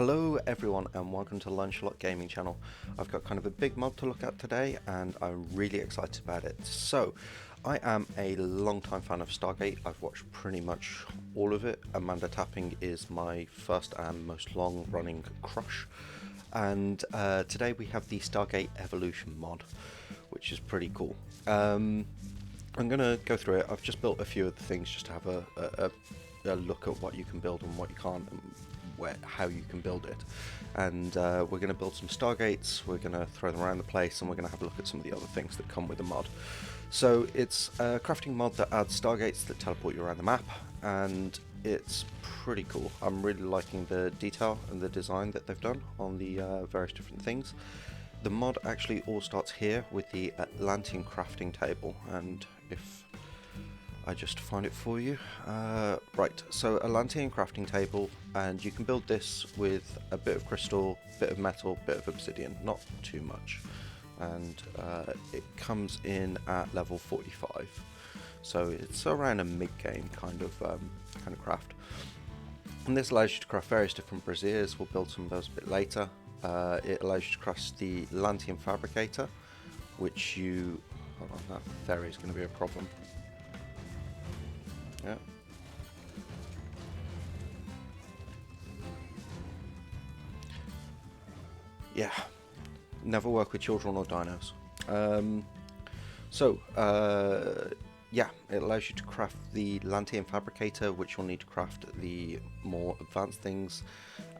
Hello everyone and welcome to Lunchalot Gaming channel. I've got kind of a big mod to look at today and I'm really excited about it. So, I am a long-time fan of Stargate. I've watched pretty much all of it. Amanda Tapping is my first and most long-running crush. And today we have the Stargate Evolution Mod, which is pretty cool. I'm going to go through it. I've just built a few of the things just to have a look at what you can build and what you can't, and how you can build it. And we're going to build some Stargates, we're going to throw them around the place, and we're going to have a look at some of the other things that come with the mod. So it's a crafting mod that adds Stargates that teleport you around the map, and it's pretty cool. I'm really liking the detail and the design that they've done on the various different things. The mod actually all starts here with the Atlantean crafting table, and if I just find it for you. Right, so Atlantean crafting table, and you can build this with a bit of crystal, bit of metal, bit of obsidian, not too much. And it comes in at level 45, so it's around a mid-game kind of craft. And this allows you to craft various different braziers. We'll build some of those a bit later. It allows you to craft the Atlantean fabricator, which you... hold on, that ferry is going to be a problem. Yeah. Yeah. Never work with children or dinos. Yeah, it allows you to craft the Atlantean fabricator, which you'll need to craft the more advanced things,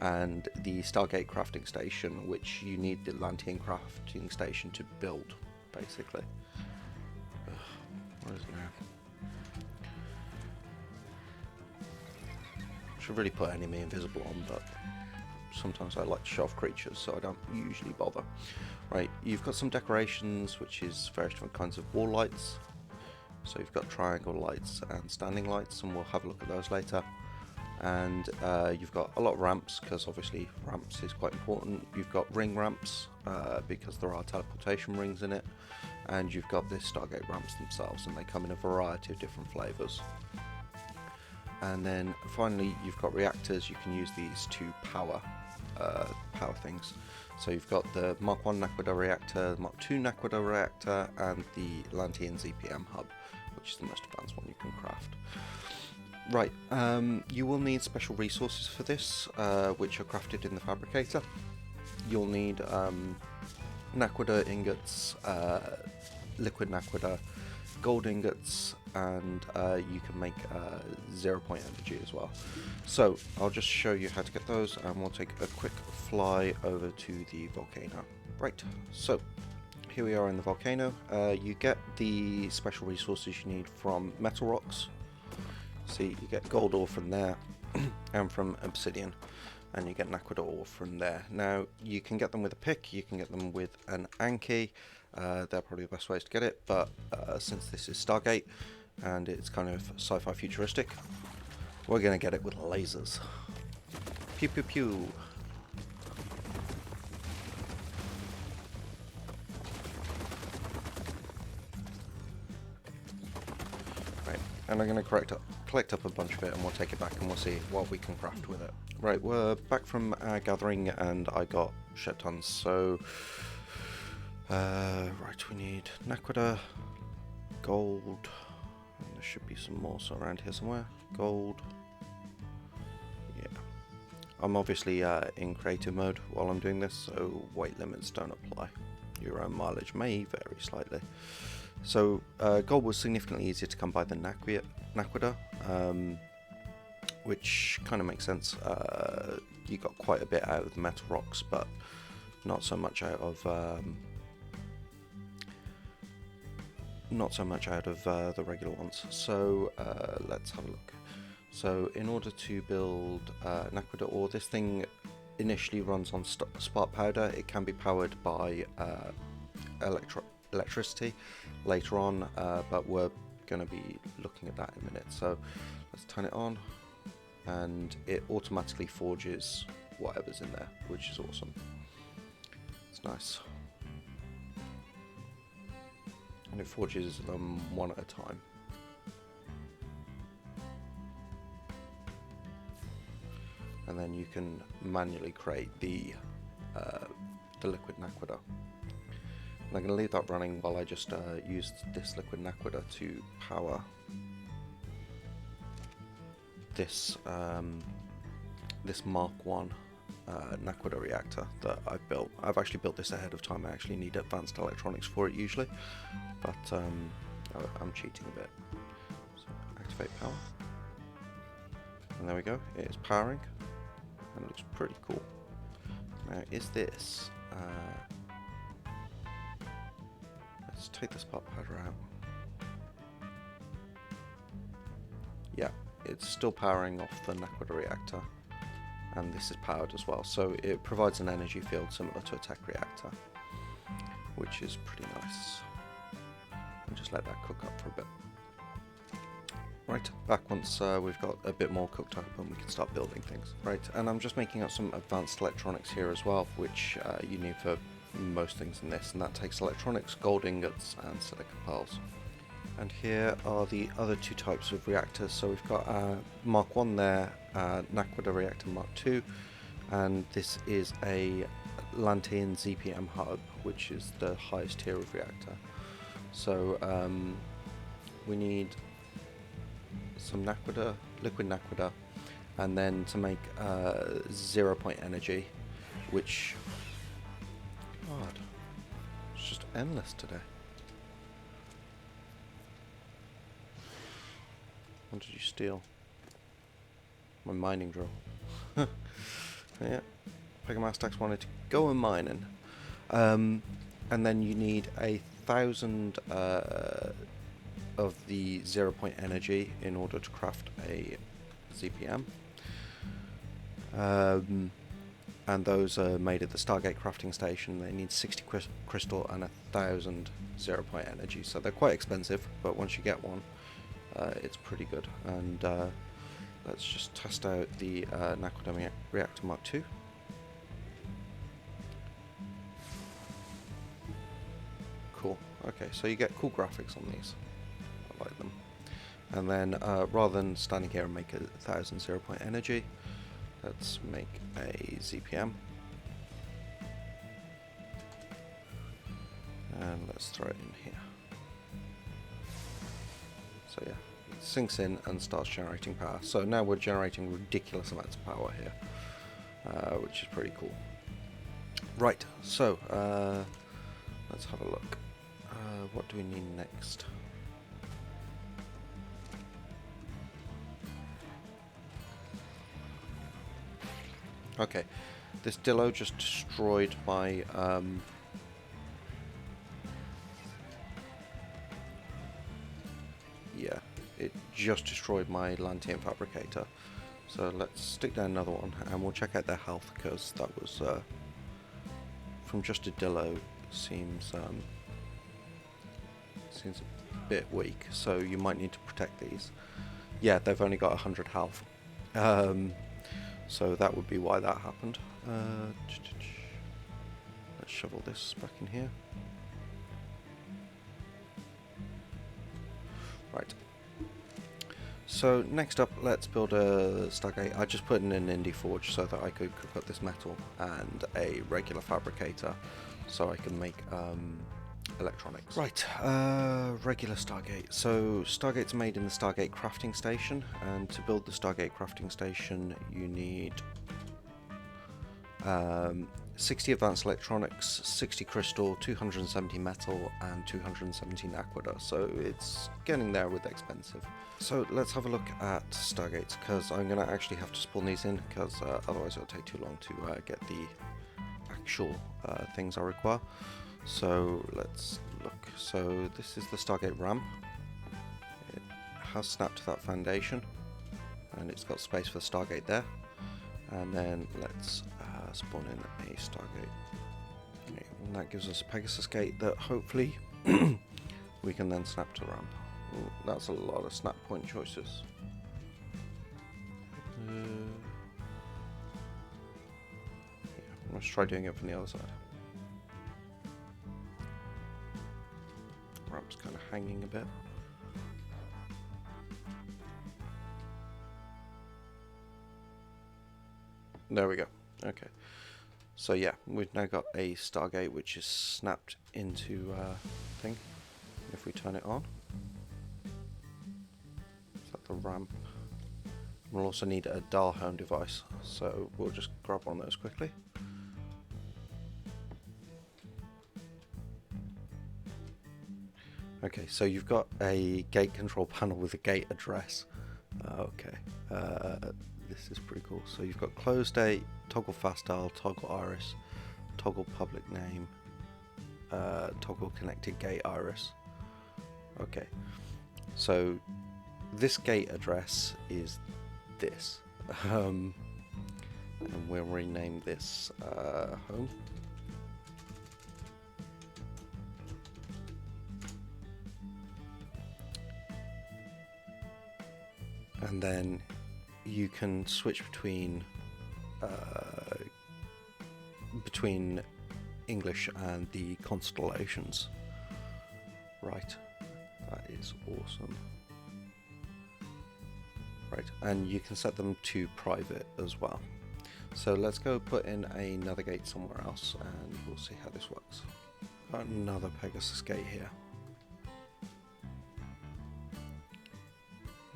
and the Stargate crafting station, which you need the Atlantean crafting station to build, basically. What is it now? Should really put enemy invisible on, but sometimes I like to show off creatures, so I don't usually bother. Right, you've got some decorations, which is various different kinds of wall lights. So you've got triangle lights and standing lights, and we'll have a look at those later. And you've got a lot of ramps, because obviously ramps is quite important. You've got ring ramps, because there are teleportation rings in it. And you've got this Stargate Ramps themselves, and they come in a variety of different flavours. And then finally you've got reactors. You can use these to power things. So you've got the Mark 1 Naquadah reactor, the Mark 2 Naquadah reactor, and the Atlantean ZPM hub, which is the most advanced one you can craft. Right, you will need special resources for this, which are crafted in the fabricator. You'll need Naquadah ingots, liquid Naquadah, gold ingots, and you can make 0-point energy as well. So I'll just show you how to get those, and we'll take a quick fly over to the volcano. Right, so here we are in the volcano. You get the special resources you need from metal rocks. See, you get gold ore from there and from obsidian, and you get Naquadah ore from there. Now you can get them with a pick, you can get them with an Anki. They're probably the best ways to get it, but since this is Stargate and it's kind of sci-fi futuristic, we're going to get it with lasers. Pew pew pew. Right, and I'm going to collect up a bunch of it, and we'll take it back and we'll see what we can craft with it. Right, we're back from our gathering and I got shit tons, so right, we need Naquadah, gold, and there should be some more around here somewhere. Gold. Yeah. I'm obviously in creative mode while I'm doing this, so weight limits don't apply. Your own mileage may vary slightly. So gold was significantly easier to come by than Naquadah, which kind of makes sense. You got quite a bit out of the metal rocks, but not so much out of the regular ones. So let's have a look. So in order to build Naquadah ore, this thing initially runs on spark powder. It can be powered by electricity later on, but we're going to be looking at that in a minute. So let's turn it on, and it automatically forges whatever's in there, which is awesome. It's nice. And it forges them one at a time. and then you can manually create the liquid naquadah. And I'm going to leave that running while I just use this liquid naquadah to power this this Mark 1 naquadah reactor that I've built. I've actually built this ahead of time. I actually need advanced electronics for it usually, but I'm cheating a bit. So activate power, and there we go. It is powering, and it looks pretty cool. Now, is this? Let's take the spark powder out. Yeah, it's still powering off the naquadah reactor, and this is powered as well. So it provides an energy field similar to a tech reactor, which is pretty nice. And just let that cook up for a bit. Right, back once we've got a bit more cooked up and we can start building things. Right, and I'm just making up some advanced electronics here as well, which you need for most things in this, and that takes electronics, gold ingots, and silicon pearls. And here are the other two types of reactors. So we've got Mark 1 there, naquadah reactor Mark 2, and this is a Atlantean ZPM hub, which is the highest tier of reactor. So we need some naquadah, liquid naquadah, and then to make 0 point energy, which, God, it's just endless today. What did you steal? My mining drill. Yeah, Pegamastax wanted to go and mining. And then you need 1,000 of the 0 point energy in order to craft a ZPM. And those are made at the Stargate crafting station. They need 60 crystal and 1,000 0 point energy. So they're quite expensive, but once you get one, it's pretty good. And let's just test out the naquadah reactor Mark 2. Cool. Okay, so you get cool graphics on these. I like them. And then rather than standing here and make 1,000 0 point energy, let's make a ZPM. And let's throw it in here. So yeah, it sinks in and starts generating power. So now we're generating ridiculous amounts of power here, which is pretty cool. Right, so let's have a look. What do we need next? Okay, this Dillo just destroyed my yeah, it just destroyed my Atlantean fabricator. So let's stick down another one and we'll check out their health, because that was from just a Dillo seems a bit weak, so you might need to protect these. Yeah, they've only got 100 health. So that would be why that happened. Let's shovel this back in here. Right. So next up, let's build a Stargate. I just put in an indie forge so that I could cook up this metal, and a regular fabricator so I can make electronics. Right, regular Stargate. So Stargates are made in the Stargate crafting station, and to build the Stargate crafting station you need 60 advanced electronics, 60 crystal, 270 metal, and 270 naquadah. So it's getting there with expensive. So let's have a look at Stargates, because I'm going to actually have to spawn these in, because otherwise it'll take too long to get the actual things I require. So let's look. So this is the Stargate Ramp. It has snapped to that foundation, and it's got space for the Stargate there. And then let's spawn in a Stargate. Okay, and that gives us a Pegasus gate that hopefully we can then snap to Ramp. Ooh, that's a lot of snap point choices. Yeah, let's try doing it from the other side. Ramp's kind of hanging a bit. There we go. Okay. So yeah, we've now got a Stargate which is snapped into thing. If we turn it on, is that the ramp? We'll also need a dial home device, so we'll just grab one of those quickly. Okay, so you've got a gate control panel with a gate address. This is pretty cool. So you've got closed date, toggle fast dial, toggle iris, toggle public name, toggle connected gate iris. Okay, so this gate address is this, and we'll rename this home. And then you can switch between English and the constellations. Right, that is awesome. Right, and you can set them to private as well. So let's go put in another gate somewhere else and we'll see how this works. Got another Pegasus gate here.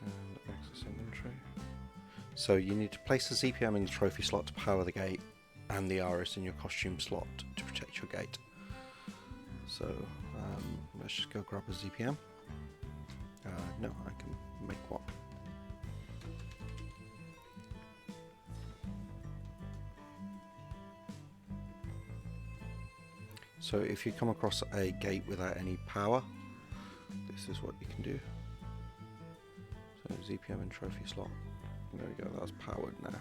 And access inventory. So you need to place the ZPM in the trophy slot to power the gate and the Iris in your costume slot to protect your gate. So let's just go grab a ZPM. No, I can make one. So if you come across a gate without any power, this is what you can do. So ZPM and trophy slot. There we go, that's powered now.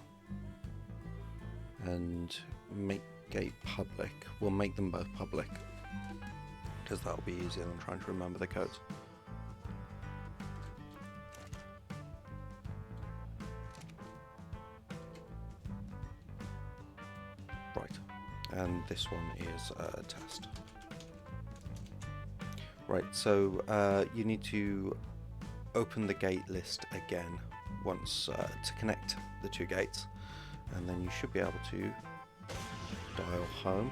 And make gate public. We'll make them both public, because that'll be easier than trying to remember the codes. Right, and this one is a test. Right, so you need to open the gate list again once to connect the two gates, and then you should be able to dial home.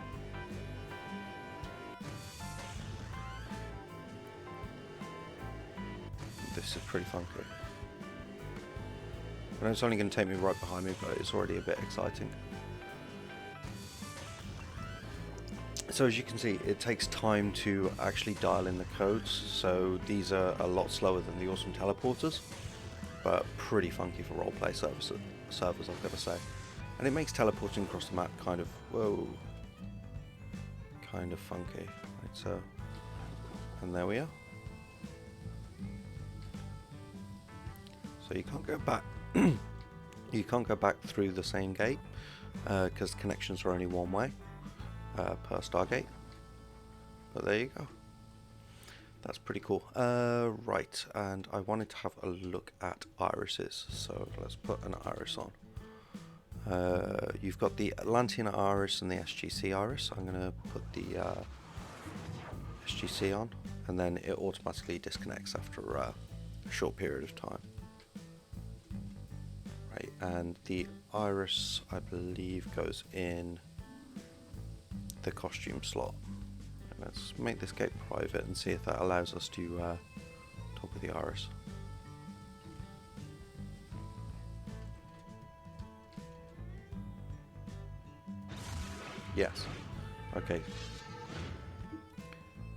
This is pretty funky. I know it's only going to take me right behind me, but it's already a bit exciting. So as you can see, it takes time to actually dial in the codes, so these are a lot slower than the awesome teleporters, but pretty funky for roleplay servers, I've got to say. And it makes teleporting across the map kind of, whoa, kind of funky. Right, so, and there we are. So you can't go back, you can't go back through the same gate, because connections are only one way. Per Stargate, but there you go. That's pretty cool. Right, and I wanted to have a look at irises, so let's put an iris on. You've got the Atlantean Iris and the SGC Iris. I'm going to put the SGC on, and then it automatically disconnects after a short period of time. Right, and the Iris, I believe, goes in the costume slot. Let's make this gate private and see if that allows us to talk with the Iris. Yes. Okay.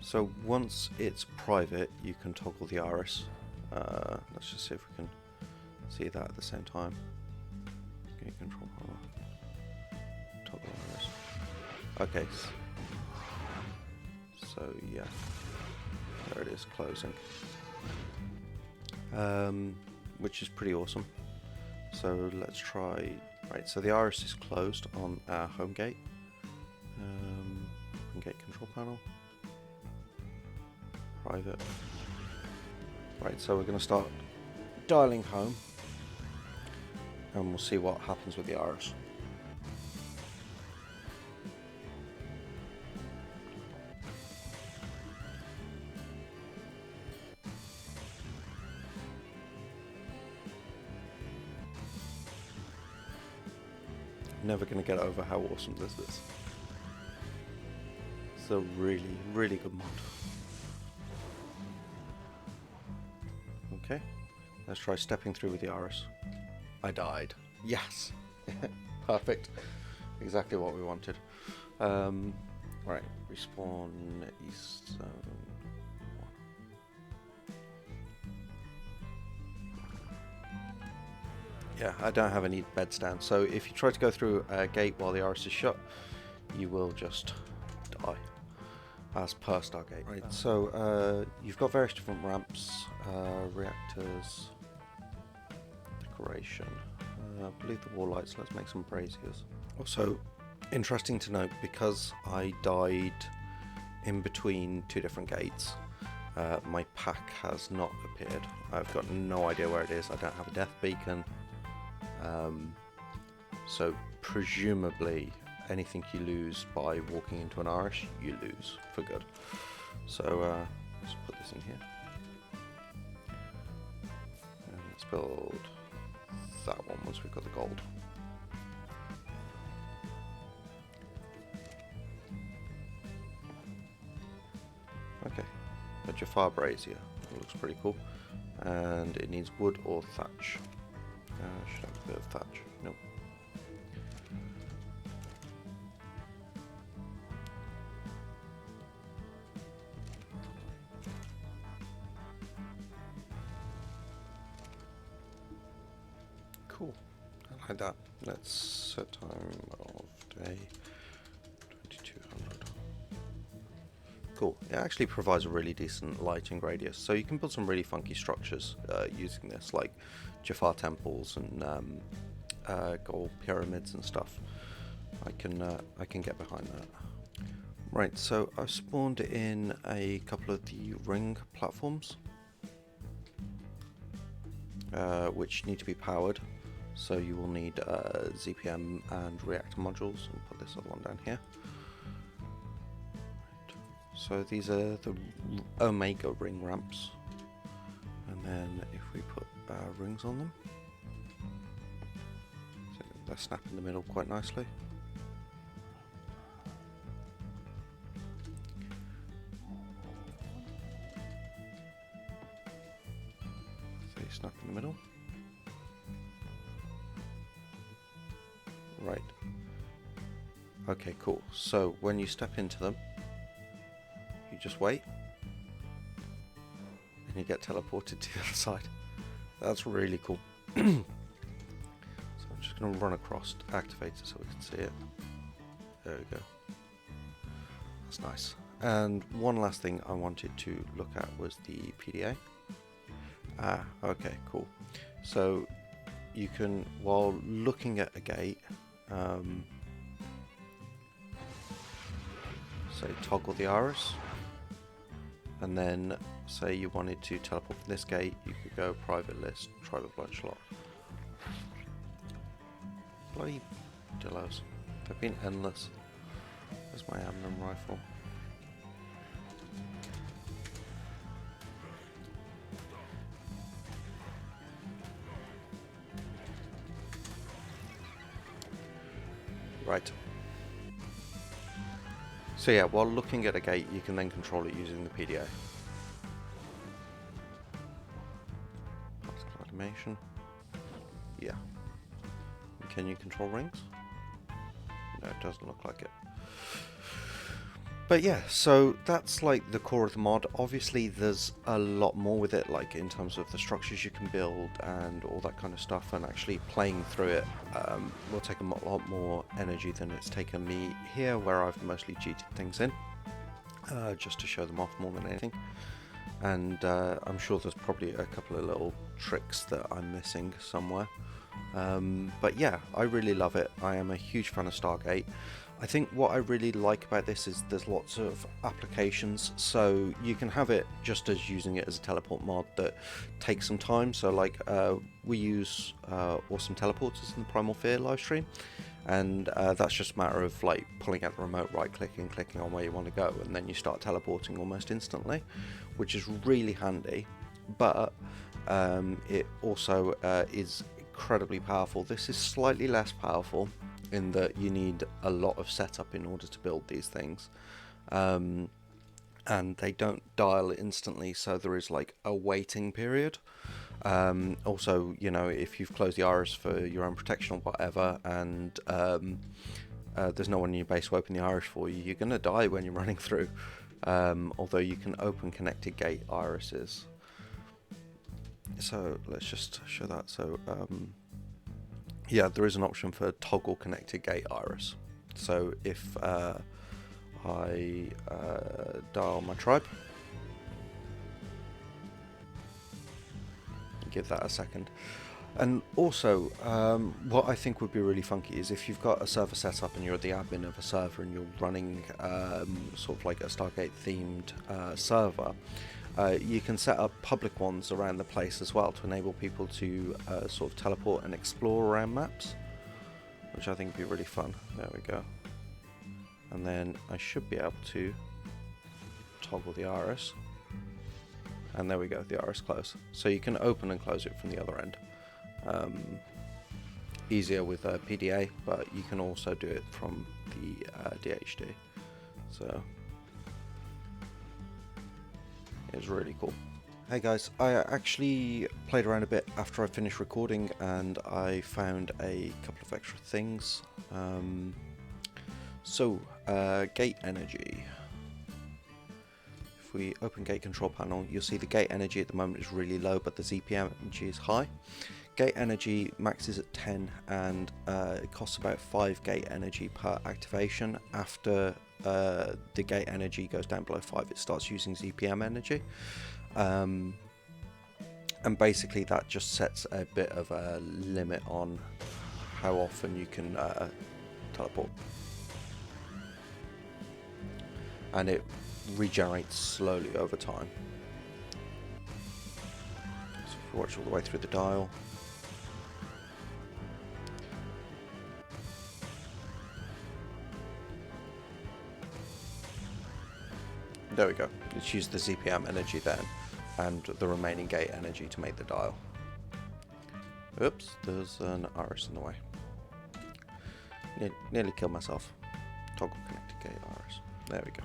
So once it's private, you can toggle the Iris. Let's just see if we can see that at the same time. Gate control power. Toggle Iris. Okay, so yeah, there it is, closing, which is pretty awesome. So let's try. Right, so the Iris is closed on our home gate. Gate control panel, private. Right, so we're going to start dialing home, and we'll see what happens with the Iris. never going to get over how awesome this is. It's a really, really good mod. Okay, let's try stepping through with the Iris. I died. Yes! Perfect. Exactly what we wanted. Right, respawn east zone 1. Yeah, I don't have any beds down, so if you try to go through a gate while the Iris is shut, you will just die, as per Stargate. Right, so you've got various different ramps, reactors, decoration. I believe the wall lights. Let's make some braziers. Also, interesting to note, because I died in between two different gates, my pack has not appeared. I've got no idea where it is. I don't have a death beacon. So presumably anything you lose by walking into an Iris, you lose for good. So let's put this in here. And let's build that one once we've got the gold. Okay, a Jaffa brazier. It looks pretty cool. And it needs wood or thatch. Should have a bit of thatch. Nope. Cool. I like that. Let's set time of day 2200. Cool. It actually provides a really decent lighting radius, so you can build some really funky structures using this, like Jaffa temples and gold pyramids and stuff. I can get behind that. Right, so I've spawned in a couple of the ring platforms, which need to be powered. So you will need ZPM and reactor modules, and put this other one down here. So these are the Omega ring ramps, and then if we put rings on them, so they snap in the middle quite nicely. So you snap in the middle. Right. Okay, cool. So when you step into them, you just wait, and you get teleported to the other side. That's really cool. So I'm just going to run across, activate it so we can see it. There we go. That's nice. And one last thing I wanted to look at was the PDA. Okay, cool. So you can, while looking at a gate, say toggle the Iris, and then say you wanted to teleport from this gate, you could go private list, try the blood slot. Bloody dillos. They've been endless. There's my Amnon rifle. Right. So yeah, while looking at a gate, you can then control it using the PDA. Particle animation. Yeah. Can you control rings? No, it doesn't look like it. But yeah, so that's like the core of the mod. Obviously there's a lot more with it, like in terms of the structures you can build and all that kind of stuff, and actually playing through it will take a lot more energy than it's taken me here, where I've mostly cheated things in just to show them off more than anything. And I'm sure there's probably a couple of little tricks that I'm missing somewhere. But yeah, I really love it. I am a huge fan of Stargate. I think what I really like about this is there's lots of applications, so you can have it just as using it as a teleport mod that takes some time. So like we use awesome teleporters in the Primal Fear livestream, and that's just a matter of like pulling out the remote, right clicking, clicking on where you want to go, and then you start teleporting almost instantly, which is really handy. But it also is incredibly powerful. This is slightly less powerful in that you need a lot of setup in order to build these things. And they don't dial instantly, so there is like a waiting period. Also, you know, if you've closed the iris for your own protection or whatever, and there's no one in your base to open the iris for you, you're going to die when you're running through. Although you can open connected gate irises. So let's just show that. So yeah, there is an option for toggle connected gate iris. So if I dial my tribe, give that a second. And also, what I think would be really funky is if you've got a server set up and you're the admin of a server and you're running sort of like a Stargate themed server, you can set up public ones around the place as well to enable people to sort of teleport and explore around maps, which I think would be really fun. There we go. And then I should be able to toggle the iris. And there we go, the iris close. So you can open and close it from the other end. Easier with PDA, but you can also do it from the DHD. So it's really cool. Hey guys, I actually played around a bit after I finished recording, and I found a couple of extra things. Gate energy. If we open gate control panel, you'll see the gate energy at the moment is really low, but the ZPM energy is high. Gate energy maxes at 10, and it costs about 5 gate energy per activation. After the gate energy goes down below 5, it starts using ZPM energy. And basically that just sets a bit of a limit on how often you can teleport. And it regenerates slowly over time. So if you watch all the way through the dial, there we go. Let's use the ZPM energy then, and the remaining gate energy to make the dial. Oops, there's an iris in the way. Nearly killed myself. Toggle connected gate iris. There we go.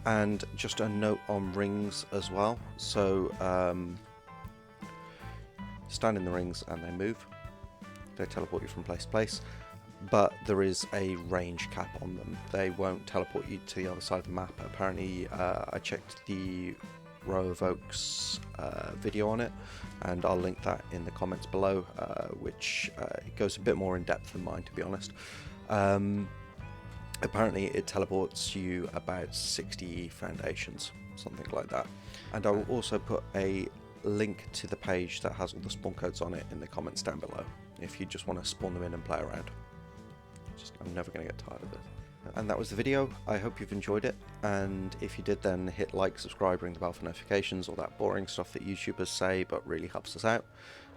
And just a note on rings as well. So stand in the rings and they move. They teleport you from place to place. But there is a range cap on them. They won't teleport you to the other side of the map. Apparently, I checked the Row of Oaks video on it, and I'll link that in the comments below, which goes a bit more in depth than mine, to be honest. Apparently it teleports you about 60 foundations, something like that. And I will also put a link to the page that has all the spawn codes on it in the comments down below, if you just want to spawn them in and play around. I'm never going to get tired of this. And that was the video. I hope you've enjoyed it, and if you did, then hit like, subscribe, ring the bell for notifications, all that boring stuff that YouTubers say but really helps us out.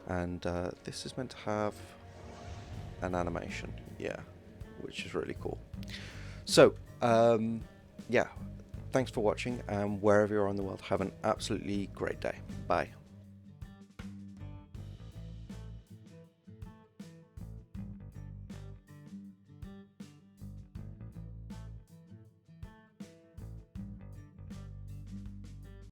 And this is meant to have an animation, yeah, which is really cool. So yeah, thanks for watching, and wherever you're in the world, have an absolutely great day. Bye.